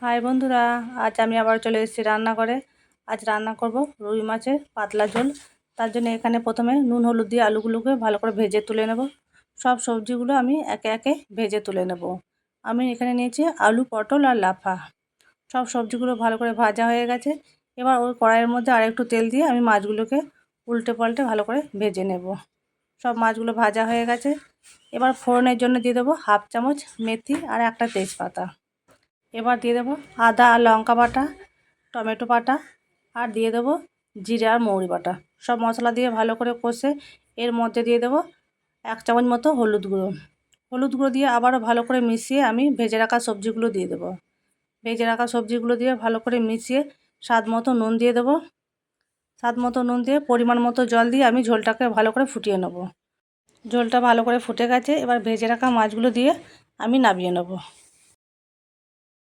High বন্ধুরা, আজ আমি আবার চলে এসেছি রান্না করে। আজ রান্না করব রুই মাছের পাতলা ঝোল। তার জন্য এখানে প্রথমে নুন হলুদ দিয়ে আলুগুলোকে ভালো করে ভেজে তুলে নেব। সব সবজিগুলো আমি একে একে ভেজে তুলে নেব। আমি এখানে নিয়েছি আলু, পটল আর লাফা। সব সবজিগুলো ভালো করে ভাজা হয়ে গেছে। এবার ওই কড়াইয়ের মধ্যে আর একটু তেল দিয়ে আমি মাছগুলোকে উল্টে পাল্টে ভালো করে ভেজে নেব। সব মাছগুলো ভাজা হয়ে গেছে। এবার ফোড়নের জন্য দিয়ে দেবো হাফ চামচ মেথি আর একটা তেজপাতা। এবার দিয়ে দেবো আদা আর লঙ্কা বাটা, টমেটো বাটা আর দিয়ে দেবো জিরা আর মৌরি বাটা। সব মশলা দিয়ে ভালো করে কষে এর মধ্যে দিয়ে দেবো 1 চামচ মতো হলুদ গুঁড়ো। হলুদ গুঁড়ো দিয়ে আবারও ভালো করে মিশিয়ে আমি ভেজে রাখা সবজিগুলো দিয়ে দেবো। ভেজে রাখা সবজিগুলো দিয়ে ভালো করে মিশিয়ে স্বাদ মতো নুন দিয়ে দেবো। স্বাদ মতো নুন দিয়ে পরিমাণ মতো জল দিয়ে আমি ঝোলটাকে ভালো করে ফুটিয়ে নেব। ঝোলটা ভালো করে ফুটে গেছে। এবার ভেজে রাখা মাছগুলো দিয়ে আমি নামিয়ে নেব।